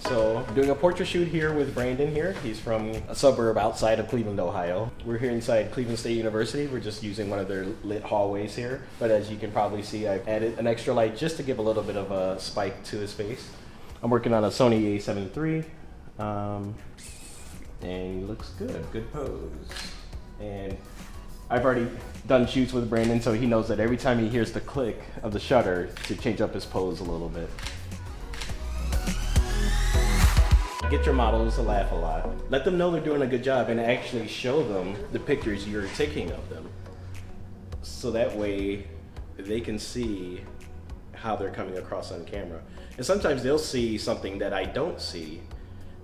So I'm doing a portrait shoot here with Brandon here. He's from a suburb outside of Cleveland, Ohio. We're here inside Cleveland State University. We're just using one of their lit hallways here. But as you can probably see, I've added an extra light just to give a little bit of a spike to his face. I'm working on a Sony A7 III. And he looks good pose. And I've already done shoots with Brandon, so he knows that every time he hears the click of the shutter to change up his pose a little bit. Get your models to laugh a lot. Let them know they're doing a good job and actually show them the pictures you're taking of them. So that way they can see how they're coming across on camera. And sometimes they'll see something that I don't see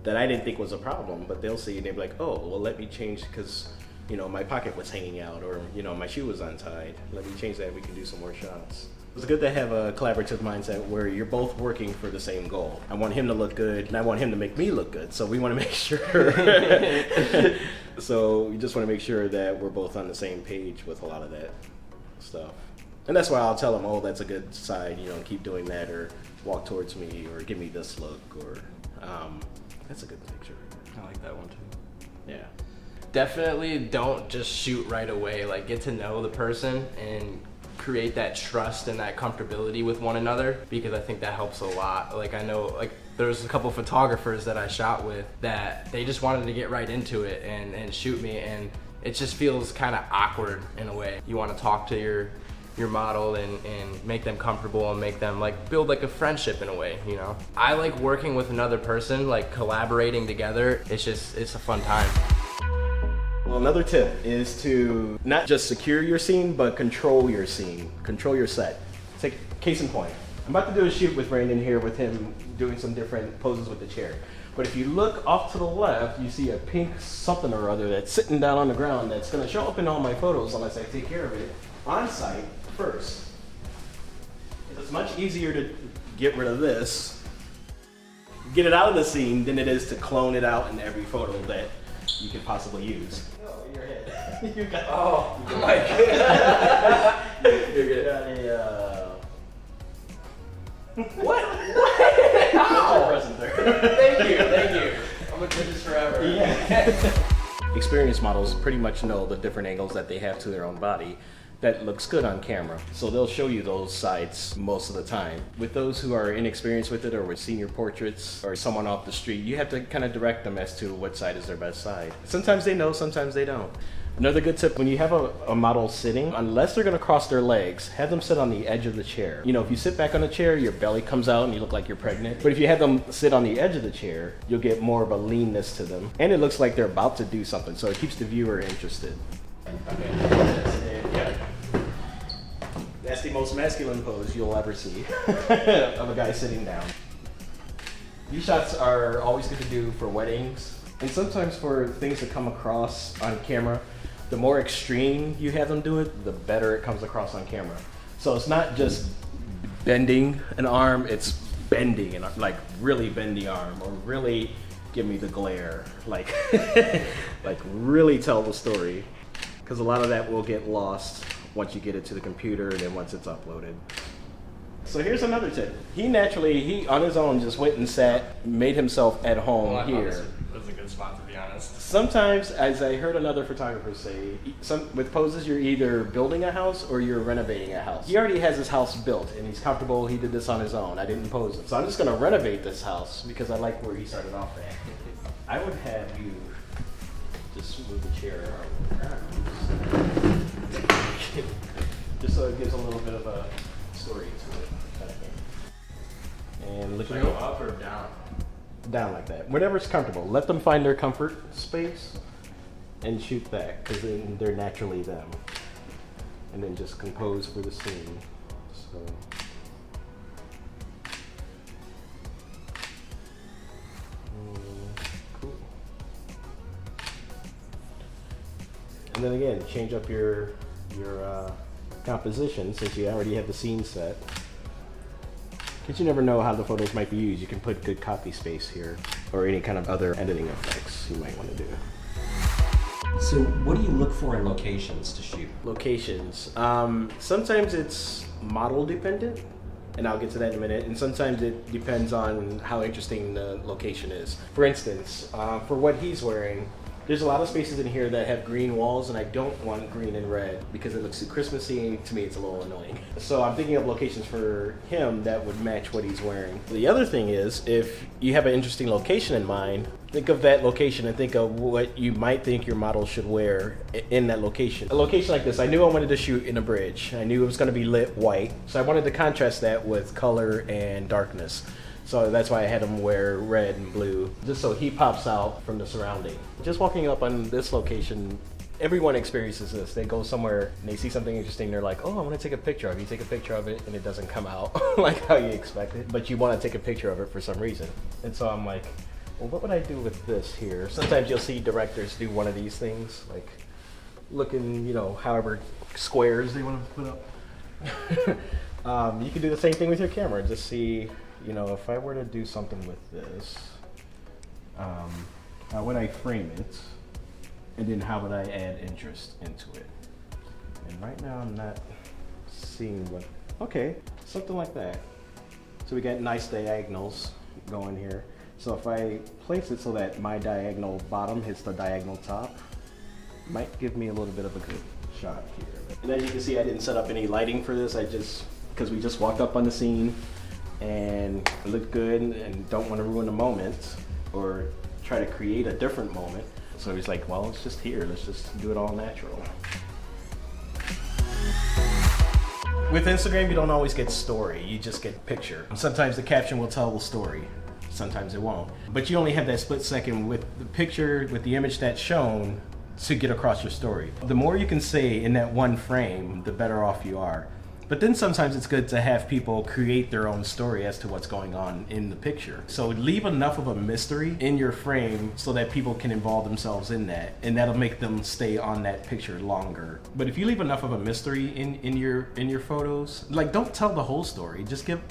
that I didn't think was a problem, but they'll see and they'll be like, oh, well, let me change because, you know, my pocket was hanging out, or, you know, my shoe was untied. Let me change that, we can do some more shots. It's good to have a collaborative mindset where you're both working for the same goal. I want him to look good, and I want him to make me look good, so we want to make sure. So we just want to make sure that we're both on the same page with a lot of that stuff. And that's why I'll tell him, oh, that's a good side, you know, keep doing that, or walk towards me, or give me this look, or that's a good picture. I like that one too. Yeah. Definitely don't just shoot right away. Like, get to know the person and create that trust and that comfortability with one another, because I think that helps a lot. Like, I know, like, there's a couple photographers that I shot with that they just wanted to get right into it and shoot me, and it just feels kind of awkward in a way. You want to talk to your model and make them comfortable and make them like build like a friendship in a way, you know? I like working with another person, like collaborating together. It's a fun time. Well, another tip is to not just secure your scene, but control your scene, control your set. Take case in point. I'm about to do a shoot with Brandon here with him doing some different poses with the chair. But if you look off to the left, you see a pink something or other that's sitting down on the ground that's gonna show up in all my photos unless I take care of it on site first. It's much easier to get rid of this, get it out of the scene, than it is to clone it out in every photo that you could possibly use. Oh, your head. You got. Oh my god. You're good. What? Ow! Present there. Thank you. I'm gonna do this forever. Yeah. Experienced models pretty much know the different angles that they have to their own body that looks good on camera. So they'll show you those sides most of the time. With those who are inexperienced with it, or with senior portraits, or someone off the street, you have to kind of direct them as to what side is their best side. Sometimes they know, sometimes they don't. Another good tip, when you have a model sitting, unless they're gonna cross their legs, have them sit on the edge of the chair. You know, if you sit back on the chair, your belly comes out and you look like you're pregnant. But if you have them sit on the edge of the chair, you'll get more of a leanness to them. And it looks like they're about to do something, so it keeps the viewer interested. Okay. Yeah. That's the most masculine pose you'll ever see of a guy sitting down. These shots are always good to do for weddings, and sometimes for things that come across on camera. The more extreme you have them do it, the better it comes across on camera. So it's not just bending an arm, it's bending, and like really bend the arm, or really give me the glare, like, like really tell the story. Because a lot of that will get lost once you get it to the computer, and then once it's uploaded. So here's another tip. He on his own just went and sat, made himself at home here. This was a good spot, to be honest. Sometimes, as I heard another photographer say, with poses you're either building a house or you're renovating a house. He already has his house built and he's comfortable, he did this on his own, I didn't pose it. So I'm just gonna renovate this house because I like where he started off at. I would have you just move the chair around. Just so it gives a little bit of a story to it, kind of thing. And look Should I go up or down? Down like that. Whatever's comfortable. Let them find their comfort space and shoot that, because then they're naturally them. And then just compose for the scene. So. Cool. And then again, change up your composition, since you already have the scene set. Because you never know how the photos might be used. You can put good copy space here, or any kind of other editing effects you might want to do. So what do you look for in locations to shoot? Locations. Sometimes it's model dependent. and I'll get to that in a minute. And sometimes it depends on how interesting the location is. For instance, for what he's wearing, there's a lot of spaces in here that have green walls, and I don't want green and red because it looks too Christmassy, and to me it's a little annoying. So I'm thinking of locations for him that would match what he's wearing. The other thing is, if you have an interesting location in mind, think of that location and think of what you might think your model should wear in that location. A location like this, I knew I wanted to shoot in a bridge. I knew it was going to be lit white, so I wanted to contrast that with color and darkness. So that's why I had him wear red and blue, just so he pops out from the surrounding. Just walking up on this location, everyone experiences this. They go somewhere and they see something interesting, they're like, oh, I want to take a picture of it. You take a picture of it and it doesn't come out like how you expect it, but you want to take a picture of it for some reason. And so I'm like, well, what would I do with this here? Sometimes you'll see directors do one of these things, like looking, you know, however squares they want to put up. You can do the same thing with your camera. Just see, you know, if I were to do something with this, how would I frame it? And then how would I add interest into it? And right now I'm not seeing what, okay, something like that. So we got nice diagonals going here. So if I place it so that my diagonal bottom hits the diagonal top, might give me a little bit of a good shot here. And as you can see, I didn't set up any lighting for this. Because we just walked up on the scene and it looked good and don't want to ruin the moment or try to create a different moment. So he's like, well, it's just here. Let's just do it all natural. With Instagram, you don't always get story. You just get picture. Sometimes the caption will tell the story. Sometimes it won't. But you only have that split second with the picture, with the image that's shown to get across your story. The more you can say in that one frame, the better off you are. But then sometimes it's good to have people create their own story as to what's going on in the picture. So leave enough of a mystery in your frame so that people can involve themselves in that, and that'll make them stay on that picture longer. But if you leave enough of a mystery in your photos, like, don't tell the whole story, just give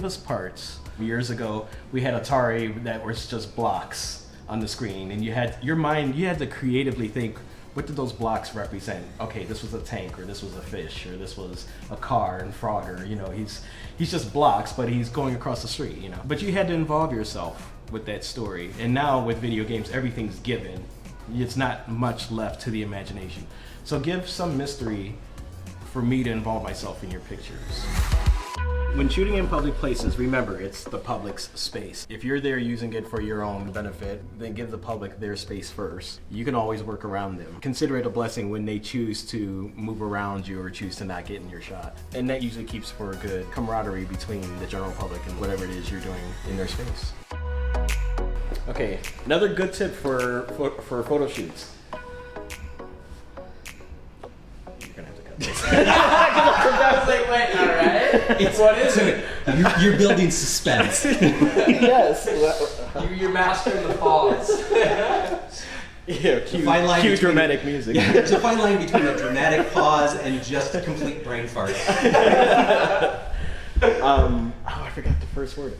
us parts. Years ago, we had Atari that was just blocks on the screen, and you had to creatively think, what did those blocks represent? Okay, this was a tank, or this was a fish, or this was a car and Frogger. You know, he's just blocks, but he's going across the street, you know. But you had to involve yourself with that story. And now with video games, everything's given. It's not much left to the imagination. So give some mystery for me to involve myself in your pictures. When shooting in public places, remember, it's the public's space. If you're there using it for your own benefit, then give the public their space first. You can always work around them. Consider it a blessing when they choose to move around you or choose to not get in your shot. And that usually keeps for a good camaraderie between the general public and whatever it is you're doing in their space. Okay, another good tip for photo shoots. You're gonna have to cut this. I was like, wait, all right. What is it? You're building suspense. Yes. You're mastering the pause. Yeah, cue dramatic music. Yeah, there's a fine line between a dramatic pause and just a complete brain fart. I forgot the first word.